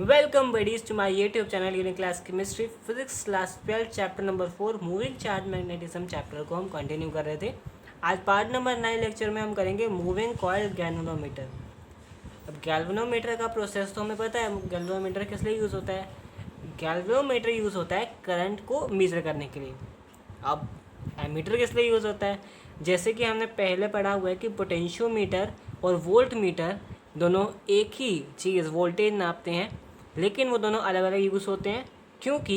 Welcome buddies to my YouTube channel unique class chemistry physics class 12 chapter number 4 moving charge magnetism chapter को हम continue कर रहे थे। आज पार्ट नंबर 9 लेक्चर में हम करेंगे मूविंग कॉइल गैल्वेनोमीटर। अब गैल्वेनोमीटर का प्रोसेस तो हमें पता है। गैल्वेनोमीटर किस लिए यूज़ होता है? गैल्वेनोमीटर यूज़ होता है करंट को मेजर करने के लिए। अब एमीटर किस लिए यूज़ होता है? जैसे कि हमने पहले पढ़ा हुआ है कि पोटेंशियोमीटर और वोल्ट मीटर दोनों एक ही चीज़ वोल्टेज नापते हैं, लेकिन वो दोनों अलग अलग यूज़ होते हैं क्योंकि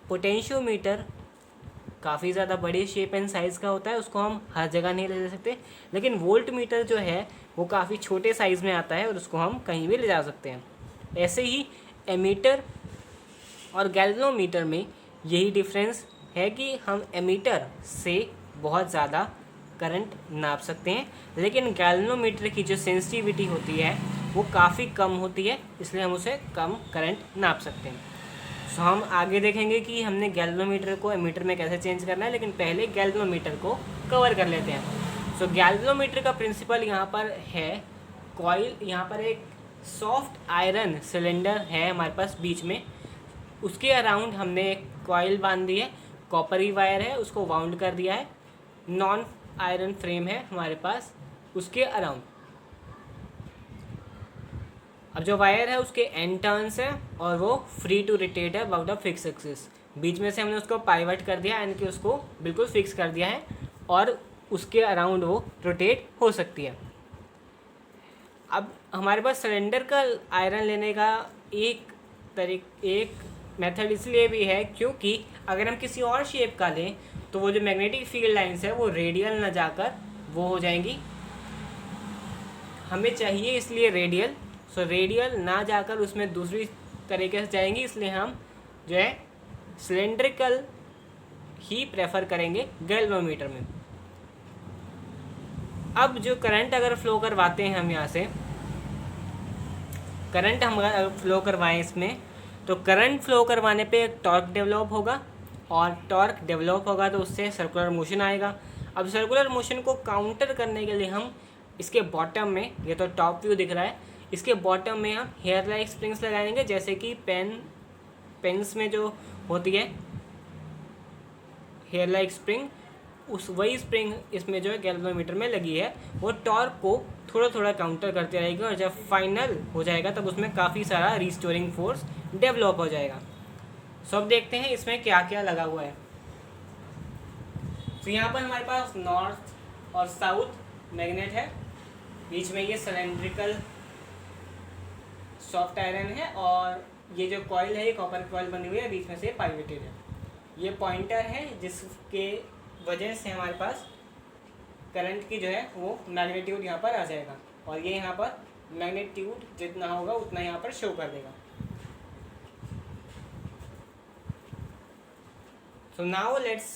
पोटेंशियोमीटर काफ़ी ज़्यादा बड़े शेप एंड साइज़ का होता है, उसको हम हर जगह नहीं ले जा सकते। लेकिन वोल्ट मीटर जो है वो काफ़ी छोटे साइज़ में आता है और उसको हम कहीं भी ले जा सकते हैं। ऐसे ही एमीटर और गैल्वेनोमीटर में यही डिफरेंस है कि हम एमीटर से बहुत ज़्यादा करंट नाप सकते हैं, लेकिन गैल्वेनोमीटर की जो सेंसिटिविटी होती है वो काफ़ी कम होती है, इसलिए हम उसे कम करंट नाप सकते हैं। सो हम आगे देखेंगे कि हमने गैल्वेनोमीटर को एमीटर में कैसे चेंज करना है, लेकिन पहले गैल्वेनोमीटर को कवर कर लेते हैं। सो गैल्वेनोमीटर का प्रिंसिपल यहाँ पर है कॉइल। यहाँ पर एक सॉफ्ट आयरन सिलेंडर है हमारे पास बीच में, उसके अराउंड हमने एक कॉइल बांध दी है, कॉपरी वायर है उसको वाउंड कर दिया है, नॉन आयरन फ्रेम है हमारे पास उसके अराउंड। अब जो वायर है उसके एंड टर्न्स है और वो फ्री टू रोटेट है अबाउट अ फिक्स एक्सिस। बीच में से हमने उसको पाइवट कर दिया यानी कि उसको बिल्कुल फिक्स कर दिया है और उसके अराउंड वो रोटेट हो सकती है। अब हमारे पास सिलेंडर का आयरन लेने का एक मेथड इसलिए भी है क्योंकि अगर हम किसी और शेप का लें तो वो जो मैग्नेटिक फील्ड लाइंस है वो रेडियल ना जाकर वो हो जाएंगी, हमें चाहिए इसलिए रेडियल। सो रेडियल ना जाकर उसमें दूसरी तरीके से जाएंगी, इसलिए हम जो है सिलेंड्रिकल ही प्रेफर करेंगे गैल्वेनोमीटर में। अब जो करंट अगर फ्लो करवाते हैं हम यहाँ से, करंट हम अगर फ्लो करवाएं इसमें, तो करंट फ्लो करवाने पे एक टॉर्क डेवलप होगा और टॉर्क डेवलप होगा तो उससे सर्कुलर मोशन आएगा। अब सर्कुलर मोशन को काउंटर करने के लिए हम इसके बॉटम में, ये तो टॉप व्यू दिख रहा है, इसके बॉटम में हम हेयर लाइक स्प्रिंग्स लगाएंगे, जैसे कि पेन्स में जो होती है हेयर लाइक स्प्रिंग, उस वही स्प्रिंग इसमें जो है गैल्वेनोमीटर में लगी है। वो टॉर्क को थोड़ा थोड़ा काउंटर करते रहेगी और जब फाइनल हो जाएगा तब उसमें काफ़ी सारा रिस्टोरिंग फोर्स डेवलप हो जाएगा। सो अब देखते हैं इसमें क्या क्या लगा हुआ है। तो यहाँ पर हमारे पास नॉर्थ और साउथ मैग्नेट है, बीच में ये सिलेंड्रिकल सॉफ्ट आयरन है और ये जो कॉइल है ये कॉपर कॉइल बनी हुई है, बीच में से पाइवेटेड है। ये पॉइंटर है जिसके वजह से हमारे पास करंट की जो है वो मैग्नीट्यूड यहाँ पर आ जाएगा और ये यहाँ पर मैग्नीट्यूड जितना होगा उतना यहाँ पर शो कर देगा। सो now let's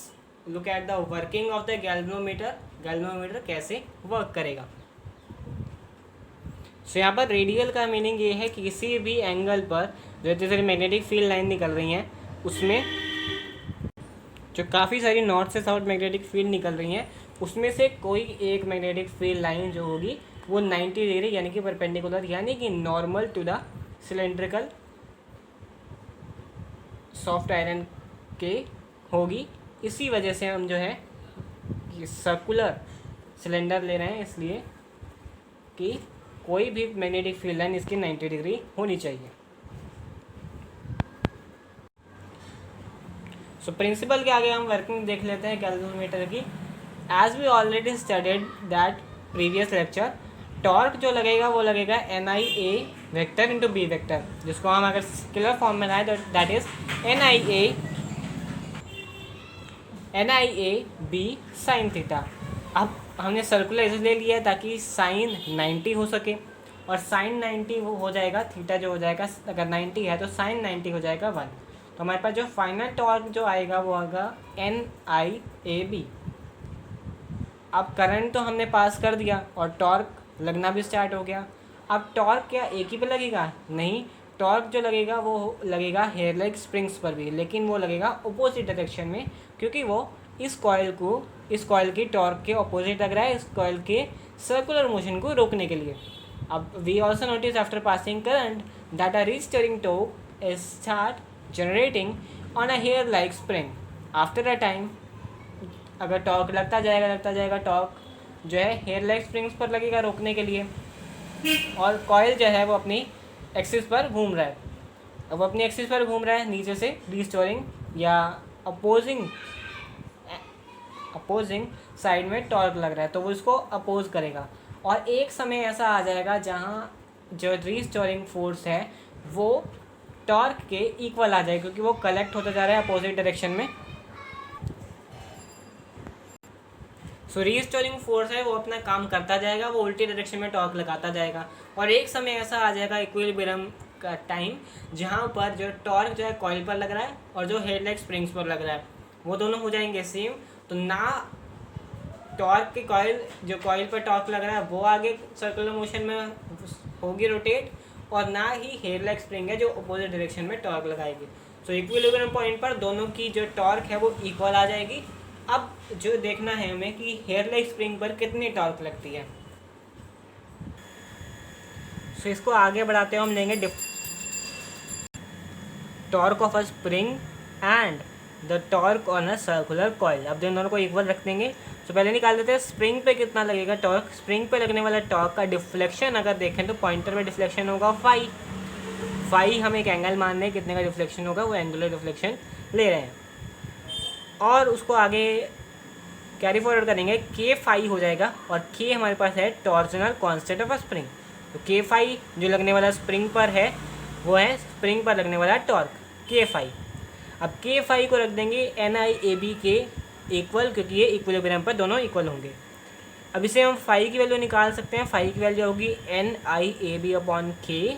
look at the working of the galvanometer. Galvanometer कैसे वर्क करेगा। सो यहाँ पर रेडियल का मीनिंग ये है कि किसी भी एंगल पर जैसे मैग्नेटिक फील्ड लाइन निकल रही हैं उसमें जो काफ़ी सारी नॉर्थ से साउथ मैग्नेटिक फील्ड निकल रही हैं उसमें से कोई एक मैग्नेटिक फील्ड लाइन जो होगी वो 90 डिग्री यानी कि परपेंडिकुलर यानी कि normal to the cylindrical soft iron के होगी। इसी वजह से हम जो है ये सर्कुलर सिलेंडर ले रहे हैं, इसलिए कि कोई भी मैग्नेटिक फील्ड लाइन इसकी 90 डिग्री होनी चाहिए। सो प्रिंसिपल के आगे हम वर्किंग देख लेते हैं गैल्वेनोमीटर की। As we already studied that previous lecture, torque जो लगेगा वो लगेगा NIA vector into B vector, जिसको हम अगर स्केलर फॉर्म में लाएँ तो that is NIA B sine theta. अब हमने सर्कुलर इसलिए लिया है ताकि साइन 90 हो सके और साइन 90 वो हो जाएगा थीटा जो हो जाएगा, अगर 90 है तो साइन 90 हो जाएगा 1। तो हमारे पास जो फाइनल टॉर्क जो आएगा वो आएगा NIAB। अब करंट तो हमने पास कर दिया और टॉर्क लगना भी स्टार्ट हो गया। अब टॉर्क क्या एक ही पे लगेगा? नहीं, टॉर्क जो लगेगा वो लगेगा हेयर लाइक स्प्रिंग्स पर भी, लेकिन वो लगेगा अपोजिट डायरेक्शन में क्योंकि वो इस कॉइल की टॉर्क के अपोजिट लग रहा है, इस कॉइल के सर्कुलर मोशन को रोकने के लिए। अब we also notice after passing current that a restoring torque is start generating on a hair like spring. After a time, अगर टॉर्क लगता जाएगा टॉर्क जो है हेयर लाइक स्प्रिंग्स पर लगेगा रोकने के लिए, और कॉयल जो है वो अपनी एक्सिस पर घूम रहा है। अब वो अपनी एक्सिस पर घूम रहा है, नीचे से रिस्टोरिंग या अपोजिंग साइड में टॉर्क लग रहा है, तो वो इसको अपोज करेगा। और एक समय ऐसा आ जाएगा जहाँ जो रिस्टोरिंग फोर्स है वो टॉर्क के इक्वल आ जाएगा, क्योंकि वो कलेक्ट होता जा रहा है अपोजिट डायरेक्शन में। सो रिस्टोरिंग फोर्स है वो अपना काम करता जाएगा, वो उल्टी डायरेक्शन में टॉर्क लगाता जाएगा, और एक समय ऐसा आ जाएगा इक्विलिब्रियम का टाइम जहाँ पर जो टॉर्क जो है कॉइल पर लग रहा है और जो हेड लाइक स्प्रिंग्स पर लग रहा है वो दोनों हो जाएंगे सेम। तो ना टॉर्क के कॉइल जो कॉइल पर टॉर्क लग रहा है वो आगे सर्कुलर मोशन में होगी रोटेट, और ना ही हेड लाइक स्प्रिंग है जो अपोजिट डायरेक्शन में टॉर्क लगाएगी। सो इक्विलिब्रियम पॉइंट पर दोनों की जो टॉर्क है वो इक्वल आ जाएगी। अब जो देखना है हमें कि हेयर लाइक स्प्रिंग पर कितनी टॉर्क लगती है। सो इसको आगे बढ़ाते हुए हम लेंगे torque of a spring and the torque on a circular coil. अब दोनों को इक्वल रख देंगे। तो पहले निकाल देते हैं स्प्रिंग पे कितना लगेगा टॉर्क। स्प्रिंग पे लगने वाला टॉर्क का डिफ्लेक्शन अगर देखें तो पॉइंटर में डिफ्लेक्शन होगा फाई। हम एक एंगल मान रहे हैं, कितने का डिफ्लेक्शन होगा वो एंगुलर डिफ्लेक्शन ले रहे हैं, और उसको आगे कैरी फॉरवर्ड करेंगे। के फाई हो जाएगा, और के हमारे पास है torsional constant of a spring. तो के फाई जो लगने वाला स्प्रिंग पर है वो है स्प्रिंग पर लगने वाला टॉर्क के फाई। अब के फाई को रख देंगे NIAB के इक्वल, क्योंकि ये इक्विलिब्रियम पर दोनों इक्वल होंगे। अब इसे हम फाई की वैल्यू निकाल सकते हैं। फाई की वैल्यू होगी NIAB अपॉन के,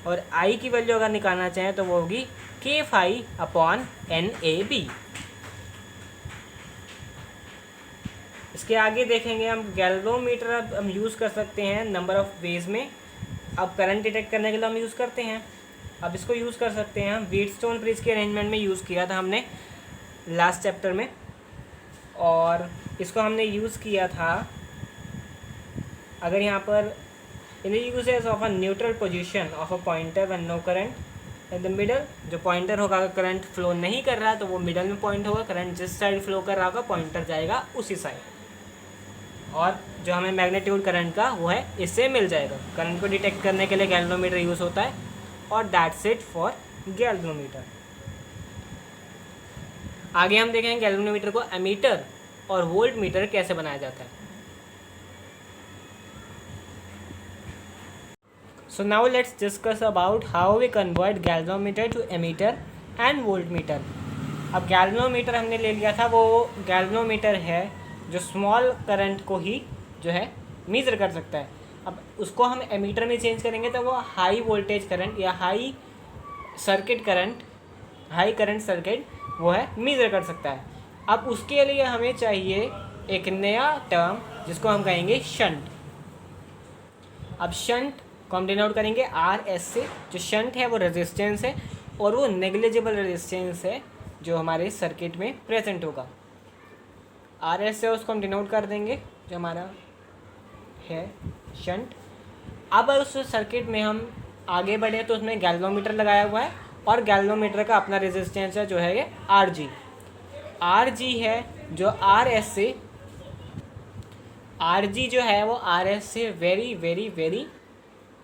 और आई की वैल्यू अगर निकालना चाहें तो वो होगी के फाई अपॉन NAB। इसके आगे देखेंगे हम गैल्वेनोमीटर। अब हम यूज़ कर सकते हैं नंबर ऑफ़ वेज में। अब करंट डिटेक्ट करने के लिए हम यूज़ करते हैं। अब इसको यूज़ कर सकते हैं हम व्हीटस्टोन ब्रिज के अरेंजमेंट में यूज़ किया था हमने लास्ट चैप्टर में, और इसको हमने यूज़ किया था अगर यहाँ पर in the uses of a neutral position of a pointer when no current in the middle. जो पॉइंटर होगा अगर करंट फ्लो नहीं कर रहा है तो वो मिडल में पॉइंट होगा, करंट जिस साइड फ्लो कर रहा होगा पॉइंटर जाएगा उसी साइड, और जो हमें मैग्नीट्यूड करंट का वो है इससे मिल जाएगा। करंट को डिटेक्ट करने के लिए गैल्वेनोमीटर यूज़ होता है, और दैट्स इट फॉर गैल्वेनोमीटर। आगे हम देखेंगे गैल्वेनोमीटर को एमीटर और वोल्ट मीटर कैसे बनाया जाता है। So now let's discuss about how we convert galvanometer to ammeter and voltmeter. अब गैल्वेनोमीटर हमने ले लिया था, वो गैल्वेनोमीटर है जो स्मॉल करंट को ही जो है मेजर कर सकता है। अब उसको हम एमीटर में चेंज करेंगे तो वो हाई वोल्टेज करंट या हाई करंट सर्किट वो है मेजर कर सकता है। अब उसके लिए हमें चाहिए एक नया टर्म जिसको हम कहेंगे शंट। अब शंट को हम डिनोट करेंगे RS से। जो शंट है वो रेजिस्टेंस है, और वो नेग्लिजिबल रेजिस्टेंस है जो हमारे सर्किट में प्रेजेंट होगा। RS से उसको हम डिनोट कर देंगे जो हमारा है शंट। अब उस सर्किट में हम आगे बढ़े तो उसमें गैल्वेनोमीटर लगाया हुआ है, और गैल्वेनोमीटर का अपना रेजिस्टेंस है जो है ये RG है जो RG जो है वो RS से वेरी वेरी वेरी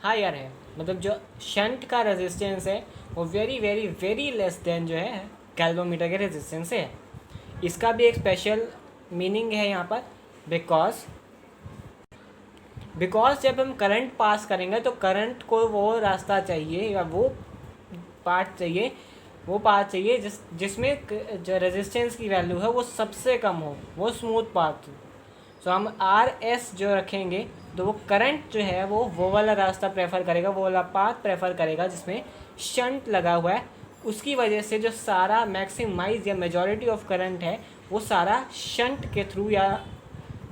हायर है। मतलब जो शंट का रेजिस्टेंस है वो very very very less than जो है गैल्वेनोमीटर के रेजिस्टेंस से है। इसका भी एक स्पेशल मीनिंग है यहाँ पर, बिकॉज जब हम करंट पास करेंगे तो करंट को वो रास्ता चाहिए या वो पार्ट चाहिए जिसमें जो रेजिस्टेंस की वैल्यू है वो सबसे कम हो, वो स्मूथ पाथ हो। सो हम RS जो रखेंगे तो वो करंट जो है वो वाला रास्ता प्रेफर करेगा, वो वाला पाथ प्रेफर करेगा जिसमें शंट लगा हुआ है। उसकी वजह से जो सारा मैक्सिमाइज या मेजॉरिटी ऑफ करंट है वो सारा शंट के थ्रू, या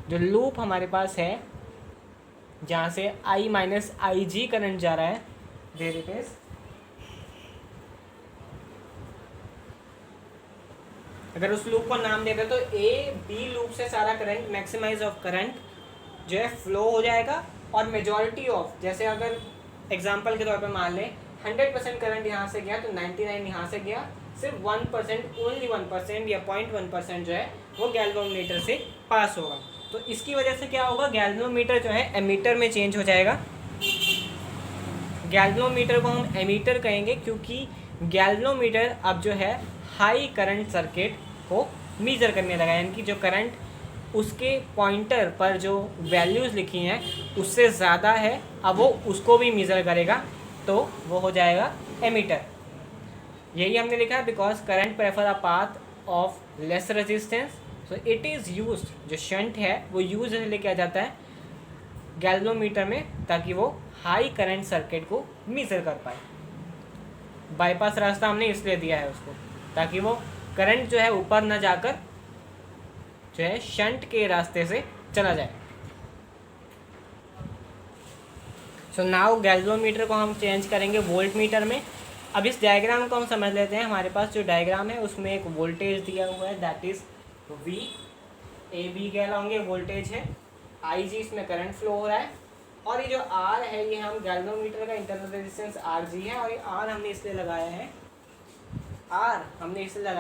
जो लूप हमारे पास है जहाँ से I-IG करंट जा रहा है, देयर इट इज। अगर उस लूप को नाम देते तो A-B लूप से सारा करंट मैक्सिमाइज ऑफ करंट जो है फ्लो हो जाएगा, और मेजॉरिटी ऑफ, जैसे अगर एग्जांपल के तौर पे मान लें 100% करंट यहाँ से गया तो 99 यहाँ से गया, सिर्फ 1%, ओनली 1% या 0.1% जो है वो गैल्वेनोमीटर से पास होगा। तो इसकी वजह से क्या होगा, गैल्वेनोमीटर जो है एमीटर में चेंज हो जाएगा। गैल्वेनोमीटर को हम एमीटर कहेंगे क्योंकि गैल्वेनोमीटर अब जो है हाई करंट सर्किट को मेजर करने लगा, यानी कि जो करंट उसके पॉइंटर पर जो वैल्यूज़ लिखी हैं उससे ज़्यादा है, अब वो उसको भी मेज़र करेगा, तो वो हो जाएगा एमीटर। यही हमने लिखा है, because current prefer a path of less resistance, so it is used, जो शंट है वो यूज इसलिए किया जाता है गैल्वेनोमीटर में, ताकि वो हाई करंट सर्किट को मेज़र कर पाए। बाईपास रास्ता हमने इसलिए दिया है उसको, ताकि वो करंट जो है ऊपर ना जाकर जो है शंट के रास्ते से चला जाए। सो नाउ गैल्वेनोमीटर को हम चेंज करेंगे वोल्ट मीटर में। अब इस डायग्राम को हम समझ लेते हैं। हमारे पास जो डायग्राम है उसमें एक वोल्टेज दिया हुआ है, that is V, A B के अलोंग वोल्टेज है, IG इसमें करंट फ्लो हो रहा है, और ये जो R है ये हम गैल्वेनोमीटर का इंटरनल रेजिस्टेंस RG है, और ये R हमने इसलिए लगाया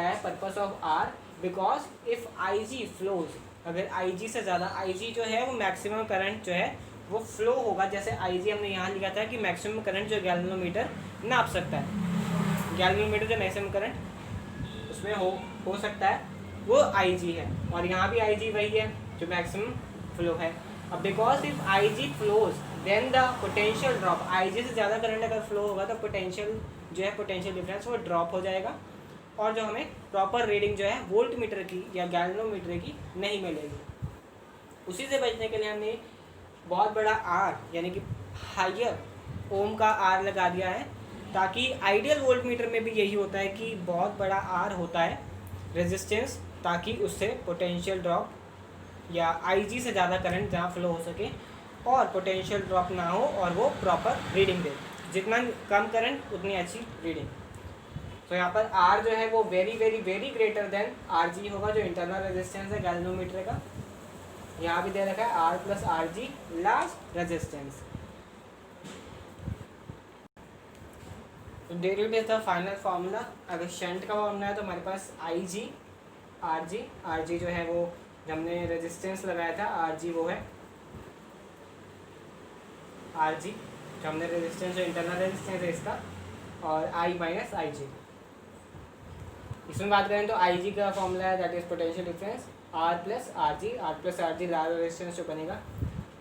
है, purpose of R, because if IG flows, अगर IG से ज़्यादा, IG जो है वो मैक्सिमम करंट जो है वो फ्लो होगा। जैसे IG हमने यहाँ लिखा था कि मैक्सिमम करंट जो गैल्वेनोमीटर नाप सकता है, गैल्वेनोमीटर जो मैक्सिमम करंट उसमें हो सकता है वो IG है, और यहाँ भी IG वही है जो मैक्सिमम फ्लो है। अब because if IG flows then the potential drop, IG से ज़्यादा करंट अगर फ्लो होगा तो पोटेंशियल जो है, पोटेंशियल डिफरेंस वो ड्रॉप हो जाएगा, और जो हमें प्रॉपर रीडिंग जो है वोल्ट मीटर की या गैल्वेनोमीटर की नहीं मिलेगी। उसी से बचने के लिए हमने बहुत बड़ा R यानी कि हायर ओम का R लगा दिया है, ताकि आइडियल वोल्ट मीटर में भी यही होता है कि बहुत बड़ा R होता है रेजिस्टेंस, ताकि उससे पोटेंशियल ड्रॉप या IG से ज़्यादा करंट जहाँ फ्लो हो सके और पोटेंशियल ड्रॉप ना हो, और वो प्रॉपर रीडिंग दे। जितना कम करंट उतनी अच्छी रीडिंग। तो यहाँ पर R जो है वो very very very greater than RG होगा, जो इंटरनल रेजिस्टेंस है गैल्वेनोमीटर का। यहाँ भी दे रखा है R plus RG last resistance. तो derivative is the final formula. अगर शंट का फार्मूला है तो हमारे पास IG RG जो है वो हमने रेजिस्टेंस लगाया था, RG वो है RG जो हमने रेजिस्टेंस, जो इंटरनल रेजिस्टेंस है इसका, और I माइनस IG। इसमें बात करें तो IG का फॉर्मूला है that is potential difference R plus RG large resistance जो बनेगा,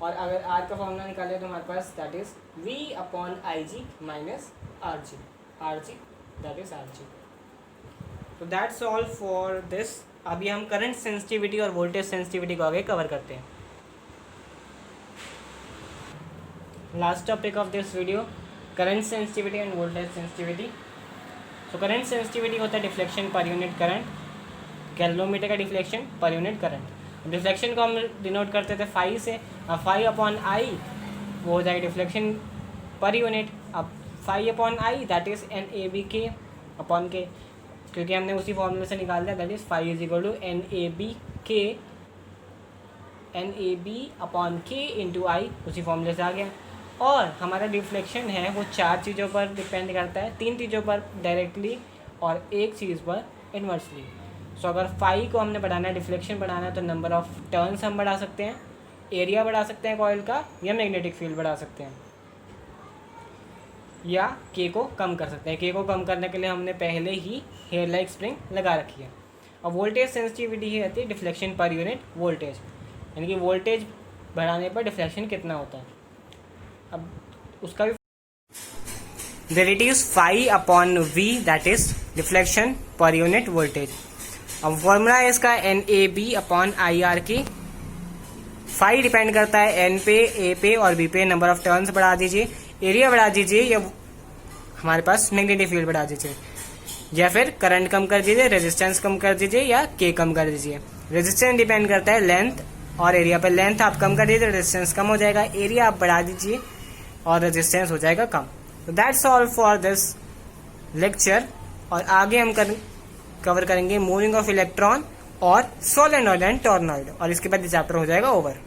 और अगर R का फॉर्मूला निकाले तो हमारे पास that is V upon IG minus RG that is RG। तो दैट्स ऑल फॉर दिस। अभी हम करंट सेंसिटिविटी और वोल्टेज सेंसिटिविटी को आगे कवर करते हैं। Last topic of this video, current sensitivity and voltage sensitivity. तो करंट सेंसिटिविटी होता है deflection per unit current, galvanometer का deflection per unit current. Deflection को हम डिनोट करते थे फाई से, अब फाई अपॉन आई वो हो जाएगा डिफ्लेक्शन पर यूनिट। अब phi upon I that is NAB K upon K, क्योंकि हमने उसी फॉर्मूले से निकाल दिया, that is phi is equal to NAB upon K into I, उसी फॉर्मूले से आ गया। और हमारा डिफ्लेक्शन है वो 4 चीज़ों पर डिपेंड करता है, 3 चीज़ों पर डायरेक्टली और एक चीज़ पर इन्वर्सली। सो अगर फाई को हमने बढ़ाना है, डिफ्लेक्शन बढ़ाना है, तो नंबर ऑफ टर्न्स हम बढ़ा सकते हैं, एरिया बढ़ा सकते हैं कॉइल का, या मैग्नेटिक फील्ड बढ़ा सकते हैं, या के को कम कर सकते हैं। के को कम करने के लिए हमने पहले ही हेयर लाइक स्प्रिंग लगा रखी है। और वोल्टेज सेंसिटिविटी ही रहती है डिफ्लेक्शन पर यूनिट वोल्टेज, यानी कि वोल्टेज बढ़ाने पर डिफ्लेक्शन कितना होता है। अब उसका भी there it is phi upon V that is deflection per unit voltage. अब फॉर्मूला है इसका NAB अपॉन IR की। फाई डिपेंड करता है N पे, A पे और B पे। नंबर ऑफ टर्न्स बढ़ा दीजिए, एरिया बढ़ा दीजिए, या हमारे पास मैग्नेटिक फील्ड बढ़ा दीजिए, या फिर करंट कम कर दीजिए, रेजिस्टेंस कम कर दीजिए, या के कम कर दीजिए। रेजिस्टेंस डिपेंड करता है लेंथ और एरिया पर। लेंथ आप कम कर दीजिए, रेजिस्टेंस कम हो जाएगा, एरिया आप बढ़ा दीजिए और रेजिस्टेंस हो जाएगा कम। तो that's all for this lecture. और आगे हम कवर करेंगे मूविंग ऑफ इलेक्ट्रॉन और सोलेनॉइड एंड टॉर्नॉइड, और इसके बाद ये चैप्टर हो जाएगा ओवर।